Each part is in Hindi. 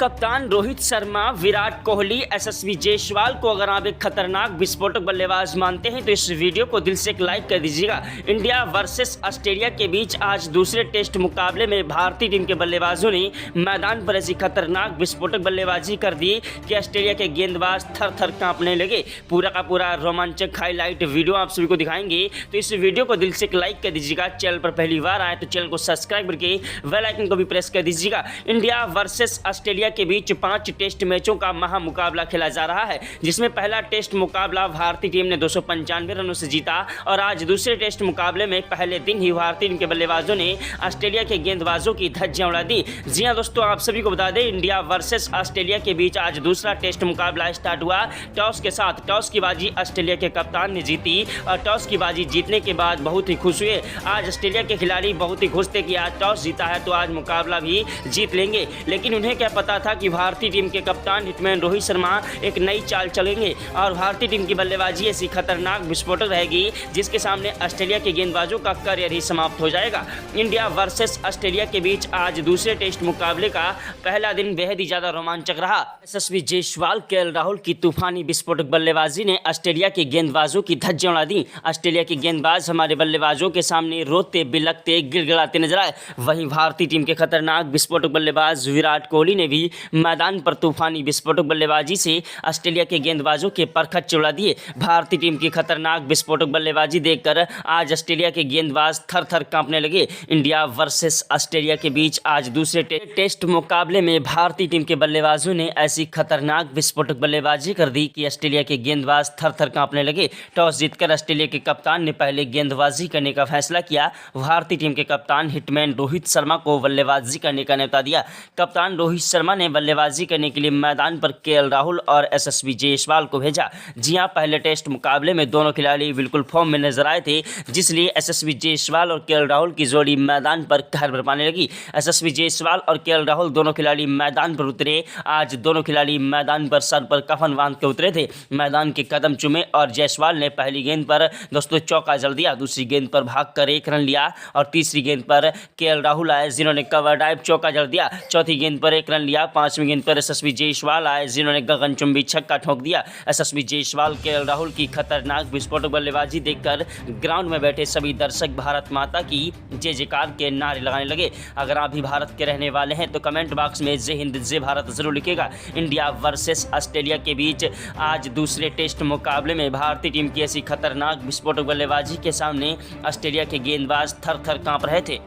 कप्तान रोहित शर्मा, विराट कोहली, यशस्वी जायसवाल को अगर आप एक खतरनाक विस्फोटक बल्लेबाज मानते हैं तो इस वीडियो को दिल से एक लाइक कर दीजिएगा। इंडिया वर्सेस ऑस्ट्रेलिया के बीच आज दूसरे टेस्ट मुकाबले में भारतीय टीम के बल्लेबाजों ने मैदान पर ऐसी खतरनाक विस्फोटक बल्लेबाजी कर दी कि ऑस्ट्रेलिया के गेंदबाज थर थर कांपने लगे। पूरा का पूरा रोमांचक हाईलाइट वीडियो आप सभी को दिखाएंगे, तो इस वीडियो को दिल से एक लाइक कर दीजिएगा। चैनल पर पहली बार आए तो चैनल को सब्सक्राइब करके बेल आइकन को भी प्रेस कर दीजिएगा। इंडिया वर्सेस ऑस्ट्रेलिया के बीच 5 टेस्ट मैचों का महामुकाबला खेला जा रहा है, जिसमें पहला टेस्ट मुकाबला भारतीय टीम ने 295 रनों से जीता और आज दूसरे टेस्ट मुकाबले में पहले दिन ही भारतीय टीम के बल्लेबाजों ने ऑस्ट्रेलिया के गेंदबाजों की धज्जियां उड़ा दी। जी हां दोस्तों, आप सभी को बता दें, इंडिया वर्सेस ऑस्ट्रेलिया के बीच आज दूसरा टेस्ट मुकाबला स्टार्ट हुआ। टॉस के साथ टॉस की बाजी ऑस्ट्रेलिया के कप्तान ने जीती और टॉस की बाजी जीतने के बाद बहुत ही खुश हुए। आज ऑस्ट्रेलिया के खिलाड़ी बहुत ही खुश थे कि आज टॉस जीता है तो आज मुकाबला भी जीत लेंगे, लेकिन उन्हें क्या पता था कि भारतीय टीम के कप्तान हिटमैन रोहित शर्मा एक नई चाल चलेंगे और भारतीय टीम की बल्लेबाजी ऐसी खतरनाक विस्फोटक रहेगी जिसके सामने ऑस्ट्रेलिया के गेंदबाजों का करियर ही समाप्त हो जाएगा। इंडिया वर्सेस ऑस्ट्रेलिया के बीच आज दूसरे टेस्ट मुकाबले का पहला दिन बेहद ही ज्यादा रोमांचक रहा। यशस्वी जायसवाल, केएल राहुल की तूफानी विस्फोटक बल्लेबाजी ने ऑस्ट्रेलिया के गेंदबाजों की धज्जियां उड़ा दी। ऑस्ट्रेलिया के गेंदबाज हमारे बल्लेबाजों के सामने रोते, बिलखते, गिड़गिड़ाते नजर आए। वहीं भारतीय टीम के खतरनाक विस्फोटक बल्लेबाज विराट कोहली ने भी मैदान पर तूफानी विस्फोटक बल्लेबाजी से ऑस्ट्रेलिया के गेंदबाजों के परखच उड़ा दिए। भारतीय टीम की खतरनाक विस्फोटक बल्लेबाजी देखकर आज ऑस्ट्रेलिया के गेंदबाज थर थर कांपने लगे। इंडिया वर्सेस ऑस्ट्रेलिया के बीच आज दूसरे टेस्ट मुकाबले में भारतीय टीम के बल्लेबाजों ने ऐसी खतरनाक विस्फोटक बल्लेबाजी कर दी कि ऑस्ट्रेलिया के गेंदबाज थर थर कांपने लगे। टॉस जीतकर ऑस्ट्रेलिया के कप्तान ने पहले गेंदबाजी करने का फैसला किया। भारतीय टीम के कप्तान हिटमैन रोहित शर्मा को बल्लेबाजी करने का न्योता दिया। कप्तान रोहित शर्मा ने बल्लेबाजी करने के लिए मैदान पर केएल राहुल और यशस्वी जायसवाल को भेजा। जी हां, पहले टेस्ट मुकाबले में दोनों खिलाड़ी बिल्कुल फॉर्म में नजर आए थे, जिसलिए यशस्वी जायसवाल और केएल राहुल की जोड़ी मैदान पर कहर बरपाने लगी। यशस्वी जायसवाल और केएल राहुल दोनों खिलाड़ी मैदान पर उतरे। आज दोनों खिलाड़ी मैदान पर सर पर कफन बांध के उतरे थे, मैदान के कदम चूमे और जायसवाल ने पहली गेंद पर दोस्तों चौका जड़ दिया, दूसरी गेंद पर भागकर 1 रन लिया और तीसरी गेंद पर केएल राहुल आए जिन्होंने कवर ड्राइव चौका जड़ दिया। चौथी गेंद पर 1 रन लिया। 5वीं गेंद पर यशस्वी जायसवाल आए जिन्होंने गगनचुंबी छक्का ठोक दिया। यशस्वी जायसवाल, केएल राहुल की खतरनाक विस्फोटक बल्लेबाजी देखकर ग्राउंड में बैठे सभी दर्शक भारत माता की जय जयकार के नारे लगाने लगे। अगर आप भी भारत के रहने वाले हैं तो कमेंट बॉक्स में जय हिंद जय भारत जरूर लिखिएगा। इंडिया वर्सेस ऑस्ट्रेलिया के बीच आज दूसरे टेस्ट मुकाबले में भारतीय टीम की ऐसी खतरनाक विस्फोटक बल्लेबाजी के सामने ऑस्ट्रेलिया के गेंदबाज थर थर कांप रहे थे।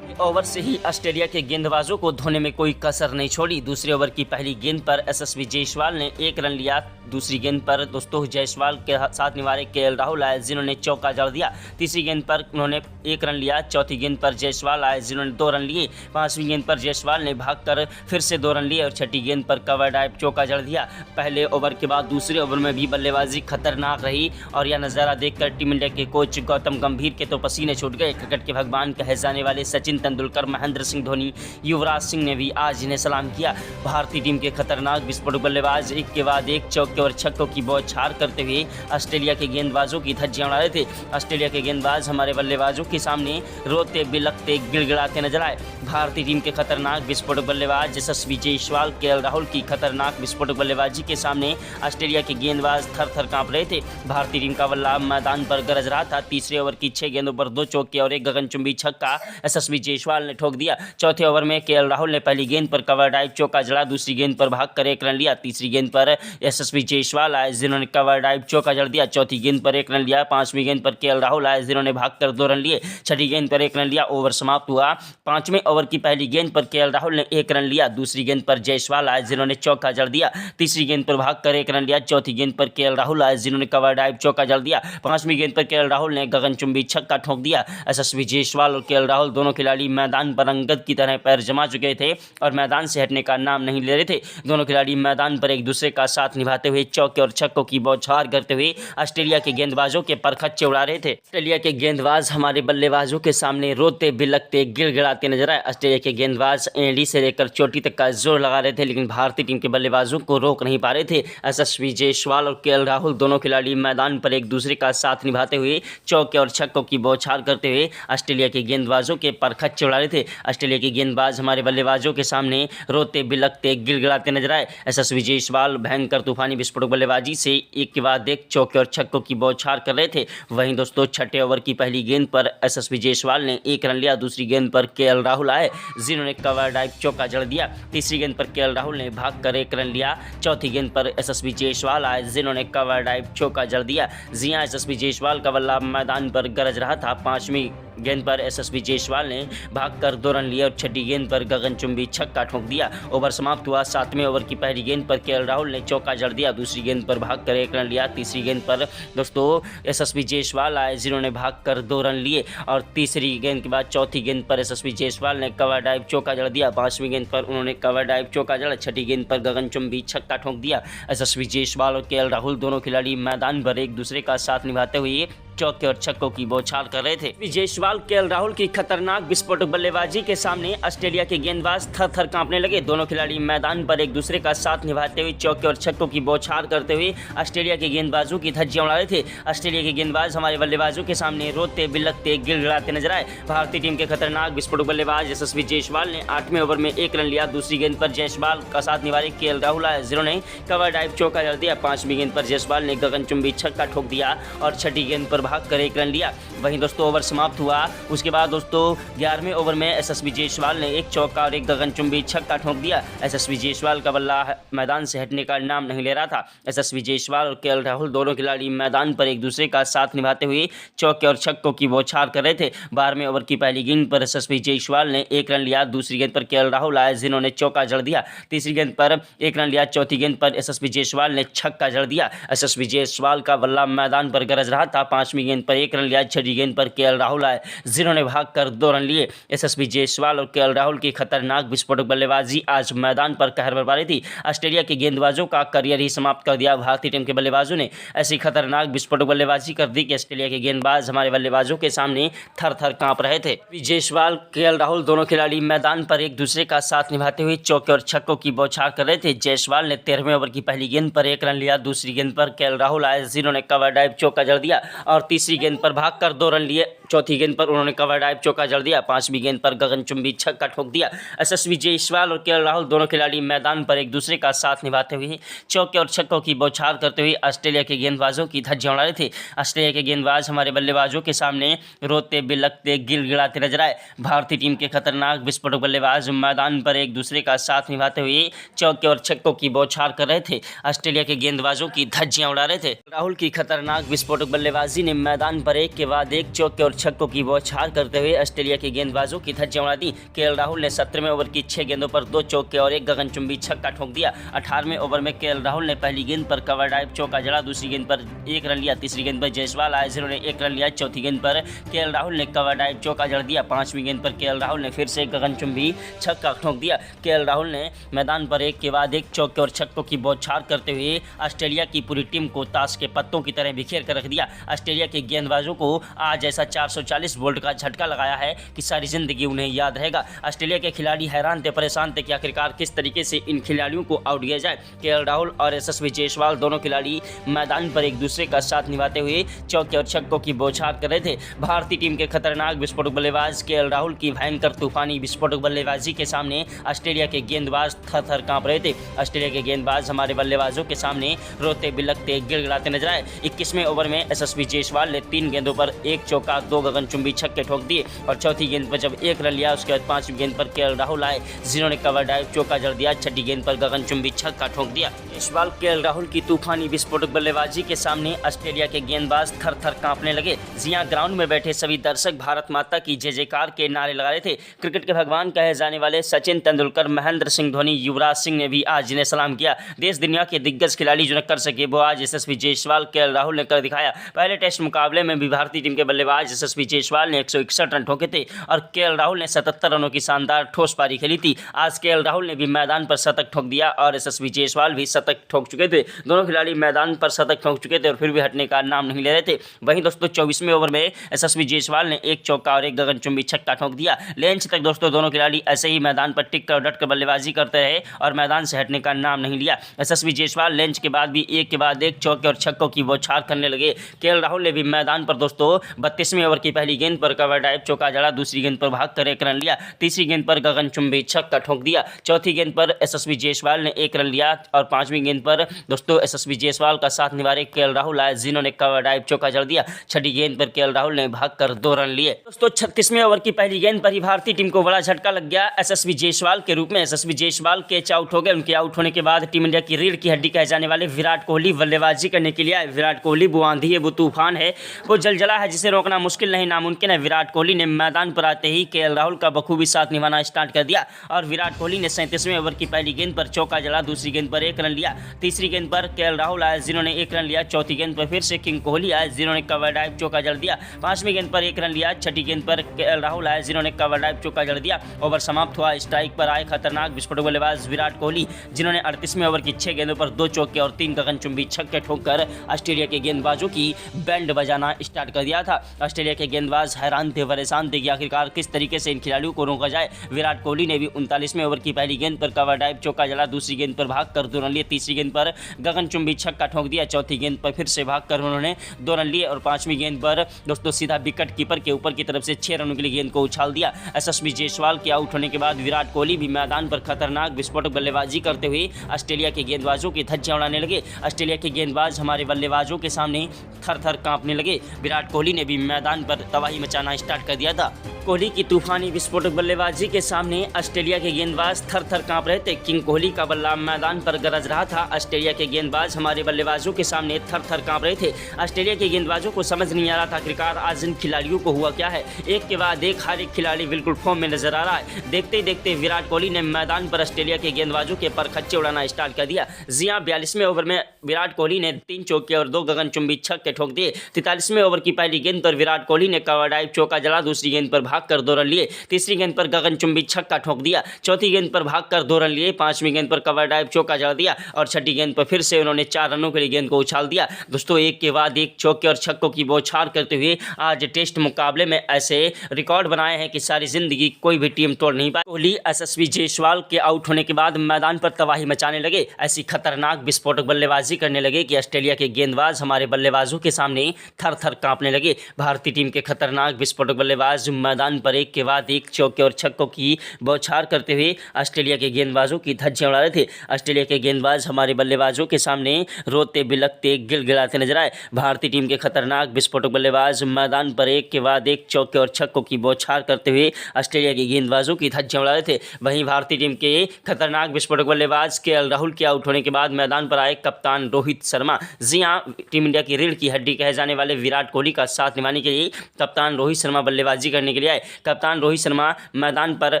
ओवर से ही ऑस्ट्रेलिया के गेंदबाजों को धोने में कोई कसर नहीं छोड़ी। दूसरे ओवर की पहली गेंद पर यशस्वी जायसवाल ने 1 रन लिया। दूसरी गेंद पर दोस्तों जायसवाल के साथ निवारे केएल राहुल आए जिन्होंने चौका जड़ दिया। तीसरी गेंद पर उन्होंने 1 रन लिया। चौथी गेंद पर जायसवाल आए जिन्होंने 2 रन लिए। 5वीं गेंद पर जायसवाल ने भागकर फिर से 2 रन लिए और छठी गेंद पर कवर ड्राइव चौका जड़ दिया। पहले ओवर के बाद दूसरे ओवर में भी बल्लेबाजी खतरनाक रही और यह नज़ारा देखकर टीम इंडिया के कोच गौतम गंभीर के तो पसीने छूट गए। क्रिकेट के भगवान कहे जाने वाले सचिन तेंदुलकर, महेंद्र सिंह धोनी, युवराज सिंह ने भी आज इन्हें सलाम किया। भारतीय टीम के खतरनाक विस्फोटक बल्लेबाज एक के बाद एक चौके और छक्कों की बौछार करते हुए ऑस्ट्रेलिया के गेंदबाजों की धज्जियां उड़ा रहे थे। ऑस्ट्रेलिया के गेंदबाज हमारे बल्लेबाजों के सामने रोते, बिलखते, गिड़गिड़ाते नजर आए। भारतीय टीम के खतरनाक विस्फोटक बल्लेबाज यशस्वी जायसवाल, केएल राहुल की खतरनाक विस्फोटक बल्लेबाजी के सामने ऑस्ट्रेलिया के गेंदबाज थर थर कांप रहे थे। भारतीय टीम का बल्ला मैदान पर गरज रहा था। तीसरे ओवर की 6 गेंदों पर 2 चौके और 1 गगनचुंबी छक्का यशस्वी जायसवाल ने ठोक दिया। चौथे ओवर में केएल राहुल ने पहली गेंद पर कवर ड्राइव चौका जड़ा। दूसरी गेंद पर भागकर 1 रन लिया। तीसरी गेंद पर यशस्वी जायसवाल आए जिन्होंने कवर ड्राइव चौका जड़ दिया। चौथी गेंद पर 1 रन लिया। 5वीं गेंद पर केएल राहुल आए जिन्होंने भागकर 2 रन लिए। छठी गेंद पर 1 रन लिया। ओवर समाप्त हुआ। 5वें ओवर की पहली गेंद पर केएल राहुल ने 1 रन लिया। दूसरी गेंद पर जायसवाल आए जिन्होंने चौका जड़ दिया। तीसरी गेंद पर भागकर 1 रन लिया। चौथी गेंद पर केएल राहुल आए जिन्होंने कवर ड्राइव चौका जड़ दिया। 5वीं गेंद पर केएल राहुल ने गगनचुंबी छक्का ठोक दिया। यशस्वी जायसवाल और केएल राहुल दोनों खिलाड़ी मैदान पर अंगद की तरह पैर जमा चुके थे और मैदान से हटने का नाम नहीं ले रहे थे। दोनों खिलाड़ी मैदान पर एक दूसरे का साथ निभाते हुए चौके और छक्कों की बौछार करते हुए ऑस्ट्रेलिया के गेंदबाजों के परखच्चे उड़ा रहे थे। ऑस्ट्रेलिया के गेंदबाज हमारे बल्लेबाजों के सामने रोते, बिलखते, गिड़गिड़ाते नजर आए। ऑस्ट्रेलिया के गेंदबाज एड़ी से लेकर चोटी तक का जोर लगा रहे थे, लेकिन भारतीय टीम के बल्लेबाजों को रोक नहीं पा रहे थे। यशस्वी जायसवाल और केएल राहुल दोनों खिलाड़ी मैदान पर एक दूसरे का साथ निभाते हुए चौके और छक्कों की बौछार करते हुए ऑस्ट्रेलिया के गेंदबाजों के परखच छक्के उड़ा रहे थे। ऑस्ट्रेलिया के गेंदबाज हमारे बल्लेबाजों के सामने रोते बिलखते गिड़गिड़ाते नजर आए। यशस्वी जायसवाल भयंकर तूफानी विस्फोटक बल्लेबाजी से एक के बाद एक चौके और छक्कों की बौछार कर रहे थे। वहीं दोस्तों छठे ओवर की पहली गेंद पर यशस्वी जायसवाल ने 1 रन लिया। दूसरी गेंद पर केएल राहुल आए जिन्होंने कवर ड्राइव चौका जड़ दिया। तीसरी गेंद पर केएल राहुल ने भागकर 1 रन लिया। चौथी गेंद पर यशस्वी जायसवाल आए जिन्होंने कवर ड्राइव चौका जड़ दिया। जी हां, यशस्वी जायसवाल का बल्ला मैदान पर गरज रहा था। पांचवीं गेंद पर यशस्वी जायसवाल ने भागकर 2 रन लिए और छठी गेंद पर गगनचुंबी छक्का ठोक दिया। ओवर समाप्त हुआ। 7वें ओवर की पहली गेंद पर केएल राहुल ने चौका जड़ दिया। दूसरी गेंद पर भागकर 1 रन लिया। तीसरी गेंद पर दोस्तों यशस्वी जायसवाल आए जिन्होंने भागकर 2 रन लिए और तीसरी गेंद के बाद चौथी गेंद पर यशस्वी जायसवाल ने कवर ड्राइव चौका जड़ दिया। 5वीं गेंद पर उन्होंने कवर ड्राइव चौका जड़ा। छठी गेंद पर गगनचुंबी छक्का ठोक दिया। यशस्वी जायसवाल और केएल राहुल दोनों खिलाड़ी मैदान पर एक दूसरे का साथ निभाते हुए चौके और छक्कों की बौछार कर रहे थे। जायसवाल केएल राहुल की खतरनाक विस्फोटक बल्लेबाजी के सामने ऑस्ट्रेलिया के गेंदबाज थर थर कांपने लगे। दोनों खिलाड़ी मैदान पर एक दूसरे का साथ निभाते हुए चौके और छक्कों की बौछार करते हुए ऑस्ट्रेलिया के गेंदबाजों की धज्जियां उड़ा रहे थे। ऑस्ट्रेलिया के गेंदबाज हमारे बल्लेबाजों के सामने रोते बिलखते गिड़गिड़ाते नजर आए। भारतीय टीम के खतरनाक विस्फोटक बल्लेबाज यशस्वी जायसवाल ने 8वें ओवर में 1 रन लिया। दूसरी गेंद पर जायसवाल का साथ निभा रहे केएल राहुल आए जिन्होंने कवर ड्राइव चौका जड़ दिया। 5वीं गेंद पर जायसवाल ने गगनचुंबी छक्का ठोक दिया और छठी गेंद पर भागकर 1 रन लिया। वहीं दोस्तों ओवर समाप्त हुआ। उसके बाद दोस्तों 11वें ओवर में यशस्वी जायसवाल ने 1 चौका और 1 गगनचुंबी छक्का ठोक दिया। यशस्वी जायसवाल का बल्ला मैदान से हटने का नाम नहीं ले रहा था। यशस्वी जायसवाल और केएल राहुल दोनों खिलाड़ी मैदान पर एक दूसरे का साथ निभाते हुए चौके और छक्कों की बौछार कर रहे थे। 12वें ओवर की पहली गेंद पर यशस्वी जायसवाल ने 1 रन लिया। दूसरी गेंद पर केएल राहुल आए जिन्होंने चौका जड़ दिया। तीसरी गेंद पर 1 रन लिया। चौथी गेंद पर यशस्वी जायसवाल ने छक्का जड़ दिया। यशस्वी जायसवाल का बल्ला मैदान पर गरज रहा था। 5वीं गेंद पर 1 रन लिया। छठी गेंद पर केएल राहुल आए जिन्होंने भागकर 2 रन लिए। यशस्वी जायसवाल और केएल राहुल की खतरनाक विस्फोटक बल्लेबाजी आज मैदान पर कहर बरपा रही थी। ऑस्ट्रेलिया के गेंदबाजों का करियर ही समाप्त कर दिया। भारतीय टीम के बल्लेबाजों ने ऐसी खतरनाक विस्फोटक बल्लेबाजी कर दी कि ऑस्ट्रेलिया के गेंदबाज हमारे बल्लेबाजों के सामने थर थर कांप रहे थे। जायसवाल केएल राहुल दोनों खिलाड़ी मैदान पर एक दूसरे का साथ निभाते हुए चौके और छक्कों की बौछार कर रहे थे। जायसवाल ने 13वें ओवर की पहली गेंद पर 1 रन लिया। दूसरी गेंद पर केएल राहुल आए जिन्होंने कवर ड्राइव चौका जड़ दिया और तीसरी गेंद पर भागकर 2 रन लिए। चौथी गेंद पर उन्होंने कवर ड्राइव चौका जड़ दिया। 5वीं गेंद पर गगनचुंबी छक्का ठोक दिया। यशस्वी जायसवाल और केएल राहुल दोनों खिलाड़ी मैदान पर एक दूसरे का साथ निभाते हुए चौके और छक्कों की बौछार करते हुए ऑस्ट्रेलिया के गेंदबाजों की धज्जियां उड़ा रहे थे। ऑस्ट्रेलिया के गेंदबाज हमारे बल्लेबाजों के सामने रोते बिलखते गिड़गिड़ाते नजर आए। भारतीय टीम के खतरनाक विस्फोटक बल्लेबाज मैदान पर एक दूसरे का साथ निभाते हुए चौके और छक्कों की बौछार कर रहे थे। ऑस्ट्रेलिया के गेंदबाजों की धज्जियां उड़ा रहे थे। राहुल की खतरनाक विस्फोटक बल्लेबाजी ने मैदान पर एक के बाद एक चौके और छक्कों की बौछार करते हुए ऑस्ट्रेलिया के गेंदबाजों की धज्जियां उड़ा दी। केएल राहुल ने 17वें ओवर की 6 गेंदों पर 2 चौके और 1 गगनचुंबी छक्का ठोक दिया। 18वें ओवर में केएल राहुल ने पहली गेंद पर कवर ड्राइव चौका जड़ा। दूसरी गेंद पर 1 रन लिया। तीसरी गेंद पर जायसवाल आए जिन्होंने 1 रन लिया। चौथी गेंद पर केएल राहुल ने कवर ड्राइव चौका जड़ दिया। 5वीं गेंद पर केएल राहुल ने फिर से गगनचुंबी छक्का ठोक दिया। केएल राहुल ने मैदान पर एक के बाद एक चौके और छक्कों की बौछार करते हुए ऑस्ट्रेलिया की पूरी टीम को ताश के पत्तों की तरह बिखेर कर रख दिया। ऑस्ट्रेलिया के गेंदबाजों को आज ऐसा 440 वोल्ट का झटका लगाया है कि सारी जिंदगी उन्हें याद रहेगा। ऑस्ट्रेलिया के खिलाड़ी हैरान थे, परेशान थे कि आखिरकार किस तरीके से इन खिलाड़ियों को आउट किया जाए। केएल राहुल और यशस्वी जायसवाल दोनों खिलाड़ी मैदान पर एक दूसरे का साथ निभाते हुए चौके और छक्कों की बौछार कर रहे थे। भारतीय टीम के खतरनाक विस्फोटक बल्लेबाज केएल राहुल की भयंकर तूफानी विस्फोटक बल्लेबाजी के सामने ऑस्ट्रेलिया के गेंदबाज थर थर कांप रहे थे। ऑस्ट्रेलिया के गेंदबाज हमारे बल्लेबाजों के सामने रोते बिलखते गिड़गिड़ाते नजर आए। 21वें ओवर में यशस्वी जायसवाल ने 3 गेंदों पर 1 चौका 2 गगनचुंबी छक्के ठोक दिए और चौथी गेंद पर जब 1 रन लिया उसके बाद 5वीं गेंद पर केएल राहुल आए जिन्होंने कवर ड्राइव चौका जड़ दिया। छठी गेंद पर गगनचुंबी छक्का ठोक दिया। जायसवाल केएल राहुल की तूफानी विस्फोटक बल्लेबाजी के सामने ऑस्ट्रेलिया के गेंदबाज थर थर कांपने लगे। जिया ग्राउंड में बैठे सभी दर्शक भारत माता की जय जयकार के नारे लगा रहे थे। क्रिकेट के भगवान कहे जाने वाले सचिन तेंदुलकर, महेंद्र सिंह धोनी, युवराज सिंह ने भी आज जिन्हें सलाम किया। देश दुनिया के दिग्गज खिलाड़ी जो न कर सके वो आज यशस्वी जायसवाल केएल राहुल ने कर दिखाया। पहले टेस्ट मुकाबले में भी भारतीय टीम के बल्लेबाज यशस्वी जायसवाल ने 161 रन ठोके थे और केएल राहुल ने 77 रनों की शानदार ठोस पारी खेली थी। आज केएल राहुल ने भी मैदान पर शतक ठोक दिया और यशस्वी जायसवाल भी शतक ठोक चुके थे। दोनों खिलाड़ी मैदान पर शतक ठोक चुके थे और फिर भी हटने का नाम नहीं ले रहे थे। वहीं दोस्तों 24वें ओवर में यशस्वी जायसवाल ने 1 चौका और 1 गगनचुंबी छक्का ठोक दिया। लेंच तक दोस्तों दोनों खिलाड़ी ऐसे ही मैदान पर टिक कर डट कर बल्लेबाजी करते रहे और मैदान से हटने का नाम नहीं लिया। यशस्वी जायसवाल लेंच के बाद भी एक के बाद एक चौके और छक्कों की बौछार करने लगे। केएल राहुल ने भी मैदान पर दोस्तों 32वें ओवर ओवर की पहली गेंद पर कवर ड्राइव चौका जड़ा, दूसरी गेंद पर भाग कर 1 रन लिया, तीसरी गेंद पर गगनचुंबी छक्का ठोक दिया, चौथी गेंद पर एसएसवी जायसवाल ने 1 रन लिया और पांचवी गेंद पर दोस्तों एसएसवी जायसवाल का साथ निभाए केएल राहुल आए जिन्होंने कवर ड्राइव चौका जड़ दिया। छठी गेंद पर केएल राहुल ने भागकर 2 रन लिए। दोस्तों 36वें ओवर की पहली गेंद पर ही भारतीय टीम को बड़ा झटका लग गया एसएसवी जायसवाल के रूप में। एसएसवी जायसवाल कैच आउट हो गए। उनके आउट होने के बाद टीम इंडिया की रीढ़ की हड्डी कहे जाने वाले विराट कोहली बल्लेबाजी करने के लिए आए। विराट कोहली वो आंधी है, वो तूफान है, वो जलजला है जिसे रोकना मुश्किल नहीं नामुमकिन है। विराट कोहली ने मैदान पर आते ही केएल राहुल का बखूबी साथ निभाना स्टार्ट कर दिया और विराट कोहली ने 37वें ओवर की पहली गेंद पर चौका जड़ा, दूसरी गेंद पर 1 रन लिया, तीसरी गेंद पर केएल राहुल आए जिन्होंने 1 रन लिया, चौथी गेंद पर फिर से किंग कोहली आए जिन्होंने कवर ड्राइव चौका जड़ दिया, पांचवीं गेंद पर 1 रन लिया, छठी गेंद पर केएल राहुल आए जिन्होंने कवर ड्राइव चौका जड़ दिया। ओवर समाप्त हुआ। स्ट्राइक पर आए खतरनाक विस्फोटक बल्लेबाज विराट कोहली जिन्होंने 38वें ओवर की 6 गेंदों पर 2 चौके और 3 गगनचुंबी छक्के ठोककर ऑस्ट्रेलिया के गेंदबाजों की बैंड बजाना स्टार्ट कर दिया था। ऑस्ट्रेलिया के गेंदबाज हैरान थे, परेशान थे कि आखिरकार किस तरीके से इन खिलाड़ियों को रोका जाए। विराट कोहली ने भी 39वें ओवर की पहली गेंद पर कवर ड्राइव चौका जड़ा, दूसरी गेंद पर भागकर 2 रन लिए, तीसरी गेंद पर गगनचुंबी छक्का ठोक दिया, चौथी गेंद पर फिर से भागकर उन्होंने 2 रन लिए और पांचवीं गेंद पर दोस्तों सीधा विकेट कीपर के ऊपर की तरफ से 6 रनों के लिए गेंद को उछाल दिया। एसएसवी जायसवाल के आउट होने के बाद विराट कोहली भी मैदान पर खतरनाक विस्फोटक बल्लेबाजी करते हुए ऑस्ट्रेलिया के गेंदबाजों की धज्जियां उड़ाने लगे। ऑस्ट्रेलिया के गेंदबाज हमारे बल्लेबाजों के सामने थर थर कांपने लगे। विराट कोहली ने भी मैदान पर तबाही मचाना स्टार्ट कर दिया था। कोहली की तूफानी विस्फोटक बल्लेबाजी के सामने ऑस्ट्रेलिया के गेंदबाज थर थर कांप रहे थे। किंग कोहली का बल्ला मैदान पर गरज रहा था। ऑस्ट्रेलिया के गेंदबाज हमारे बल्लेबाजों के सामने थर थर कांप रहे थे। ऑस्ट्रेलिया के गेंदबाजों को समझ नहीं आ रहा था आखिरकार आज इन खिलाड़ियों को हुआ क्या है। एक के बाद एक हर एक खिलाड़ी बिल्कुल फॉर्म में नजर आ रहा है। देखते ही देखते विराट कोहली ने मैदान पर ऑस्ट्रेलिया के गेंदबाजों के परखच्चे उड़ाना स्टार्ट कर दिया। जी हां, 42वें ओवर में विराट कोहली ने 3 चौके और 2 गगनचुंबी छक्के ठोक दिए। 43वें ओवर की पहली गेंद पर विराट कोहली ने कवर ड्राइव चौका जड़ा, दूसरी गेंद पर भागकर 2 रन लिए, तीसरी गेंद पर गगनचुंबी छक्का ठोक दिया, चौथी गेंद पर भागकर 2 रन लिए, पांचवीं गेंद पर कवर ड्राइव चौका जड़ा दिया और छठी गेंद पर फिर से उन्होंने 4 रनों के लिए गेंद को उछाल दिया। दोस्तों एक के बाद एक चौके और छक्कों की बौछार करते हुए आज टेस्ट मुकाबले में ऐसे रिकॉर्ड बनाए हैं कि सारी जिंदगी कोई भी टीम तोड़ नहीं पाई। कोहली एसएसवी जायसवाल के आउट होने के बाद मैदान पर तबाही मचाने लगे। ऐसी खतरनाक विस्फोटक बल्लेबाजी करने लगे कि ऑस्ट्रेलिया के गेंदबाज हमारे बल्लेबाजों के सामने थर थर कांपने लगे। भारतीय टीम के खतरनाक विस्फोटक बल्लेबाज मैदान पर एक के बाद एक चौके और छक्कों की बौछार करते हुए ऑस्ट्रेलिया के गेंदबाजों की धज्जियां उड़ा रहे थे। ऑस्ट्रेलिया के गेंदबाज हमारे बल्लेबाजों के सामने रोते बिलखते गिड़गिड़ाते नजर आए। भारतीय टीम के खतरनाक विस्फोटक बल्लेबाज मैदान पर एक के बाद एक चौके और छक्कों की बौछार करते हुए ऑस्ट्रेलिया के गेंदबाजों की धज्जियां उड़ा रहे थे। वहीं भारतीय टीम के खतरनाक विस्फोटक बल्लेबाज केएल राहुल के आउट होने के बाद मैदान पर आए कप्तान रोहित शर्मा। जी हां, टीम इंडिया की रीढ़ की हड्डी कहे जाने वाले विराट कोहली का साथ निभाने के लिए कप्तान रोहित शर्मा बल्लेबाजी करने के लिए आए। कप्तान रोहित शर्मा मैदान पर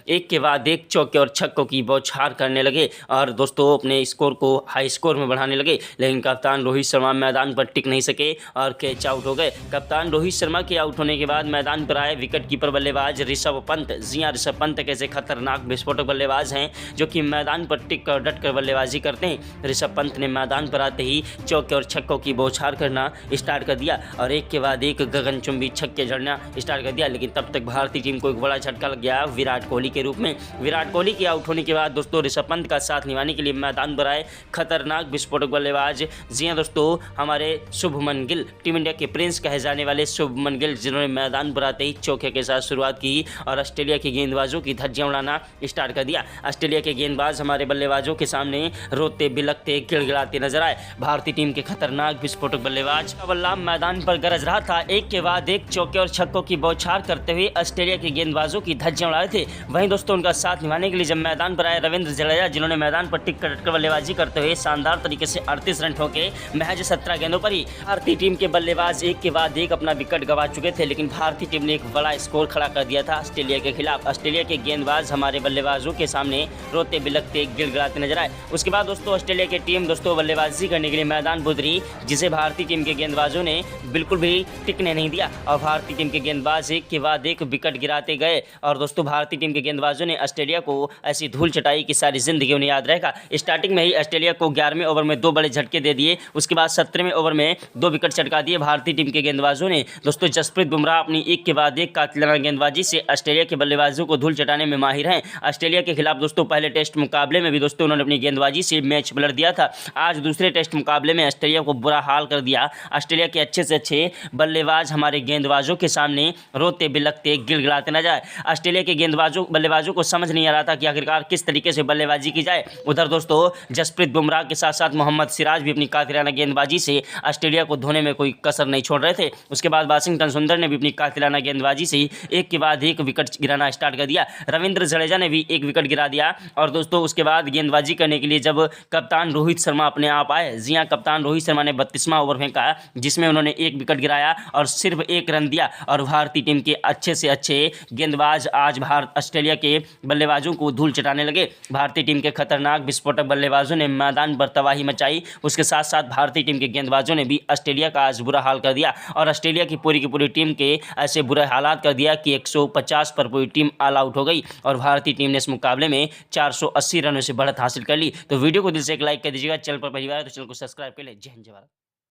एक के बाद एक चौके और छक्कों की बौछार करने लगे और दोस्तों अपने स्कोर को हाई स्कोर में बढ़ाने लगे, लेकिन कप्तान रोहित शर्मा मैदान पर टिक नहीं सके और कैच आउट हो गए। कप्तान रोहित शर्मा के आउट होने के बाद मैदान पर आए विकेट कीपर बल्लेबाज ऋषभ पंत। जी हां, ऋषभ पंत कैसे खतरनाक विस्फोटक बल्लेबाज हैं जो कि मैदान पर टिक कर डट कर बल्लेबाजी करते हैं। ऋषभ पंत ने मैदान पर आते ही चौके और छक्कों की बौछार करना स्टार्ट कर दिया और एक के बाद एक गगनचुंबी छक्के जड़ना स्टार्ट कर दिया, लेकिन तब तक भारतीय टीम को एक बड़ा झटका लग गया विराट कोहली के रूप में। विराट कोहली के आउट होने के बाद दोस्तों ऋषभ पंत का साथ निभाने के लिए मैदान पर आए खतरनाक विस्फोटक बल्लेबाज। जी हां दोस्तों, हमारे शुभमन गिल, टीम इंडिया के प्रिंस कहे जाने वाले शुभमन गिल, जिन्होंने मैदान पर आते ही चौके के साथ शुरुआत की और ऑस्ट्रेलिया के गेंदबाजों की धज्जियां उड़ाना स्टार्ट कर दिया। ऑस्ट्रेलिया के गेंदबाज हमारे बल्लेबाजों के सामने रोते बिलखते गिड़गिड़ाते नजर आए। भारतीय टीम के खतरनाक विस्फोटक बल्लेबाज का बल्ला मैदान पर गरज रहा था। एक के बाद एक चौके और छक्कों की बौछार करते हुए ऑस्ट्रेलिया के गेंदबाजों की धज्जियां उड़ा रहे थे। वहीं दोस्तों उनका साथ निभाने के लिए जब मैदान पर आए रविंद्र जडेजा, जिन्होंने मैदान पर टिक कर बल्लेबाजी करते हुए शानदार तरीके से 38 रन ठोके महज 17 गेंदों पर ही। भारतीय टीम के बल्लेबाज एक के बाद एक अपना विकेट गंवा चुके थे, लेकिन भारतीय टीम ने एक बड़ा स्कोर खड़ा कर दिया था ऑस्ट्रेलिया के खिलाफ। ऑस्ट्रेलिया के गेंदबाज हमारे बल्लेबाजों के सामने रोते बिलखते गिड़गिड़ाते नजर आए। उसके बाद दोस्तों ऑस्ट्रेलिया की टीम दोस्तों बल्लेबाजी करने के लिए मैदान पर उतरी, जिसे भारतीय टीम के गेंदबाजों ने बिल्कुल भी टिकने नहीं दिया और भारतीय टीम के गेंदबाज एक के बाद एक विकेट गिराते गए और दोस्तों भारतीय टीम के गेंदबाजों ने ऑस्ट्रेलिया को ऐसी धूल चटाई कि सारी जिंदगी उन्हें याद रहेगा। स्टार्टिंग में ही ऑस्ट्रेलिया को 11वें ओवर में 2 बड़े झटके दे दिए, उसके बाद 17वें ओवर में 2 विकेट चटका दिए भारतीय टीम के गेंदबाजों ने। दोस्तों जसप्रीत बुमराह अपनी एक के बाद एक कातिलाना गेंदबाजी से ऑस्ट्रेलिया के बल्लेबाजों को धूल चटाने में माहिर हैं। ऑस्ट्रेलिया के खिलाफ दोस्तों पहले टेस्ट मुकाबले में भी दोस्तों उन्होंने अपनी गेंदबाजी से मैच पलट दिया था। आज दूसरे टेस्ट मुकाबले में ऑस्ट्रेलिया को बुरा हाल कर दिया। ऑस्ट्रेलिया के अच्छे से अच्छे बल्लेबाज हमारे गेंदबाजों के सामने रोते बिलखते गिड़गिड़ाते न जाए। ऑस्ट्रेलिया के बल्लेबाजों को समझ नहीं आ रहा था कि आखिरकार किस तरीके से बल्लेबाजी की जाए। उधर दोस्तों जसप्रीत बुमराह के साथ साथ मोहम्मद सिराज भी अपनी कातिलाना गेंदबाजी से ऑस्ट्रेलिया को धोने में कोई कसर नहीं छोड़ रहे थे। उसके बाद वाशिंगटन सुंदर ने भी अपनी कातिलाना गेंदबाजी से एक के बाद एक विकेट गिराना स्टार्ट कर दिया। रविंद्र जडेजा ने भी एक विकेट गिरा दिया और दोस्तों उसके बाद गेंदबाजी करने के लिए जब कप्तान रोहित शर्मा अपने आप आए, जी हां, कप्तान रोहित शर्मा ने 32वां ओवर फेंका जिसमें उन्होंने एक विकेट गिराया और सिर्फ 1 रन दिया और भारतीय टीम के अच्छे से अच्छे गेंदबाज आज ऑस्ट्रेलिया के बल्लेबाजों को धूल चटाने लगे। भारतीय टीम के खतरनाक विस्फोटक बल्लेबाजों ने मैदान पर तबाही मचाई। उसके साथ साथ भारतीय टीम के गेंदबाजों ने भी ऑस्ट्रेलिया का आज बुरा हाल कर दिया और ऑस्ट्रेलिया की पूरी टीम के ऐसे बुरे हालात कर दिया कि 150 पर पूरी टीम ऑल आउट हो गई और भारतीय टीम ने इस मुकाबले में 480 रनों से बढ़त हासिल कर ली। तो वीडियो को दिल से एक लाइक कर दीजिएगा। चैनल पर पहली बार है तो चैनल को सब्सक्राइब कर ले। जय हिंद जय भारत।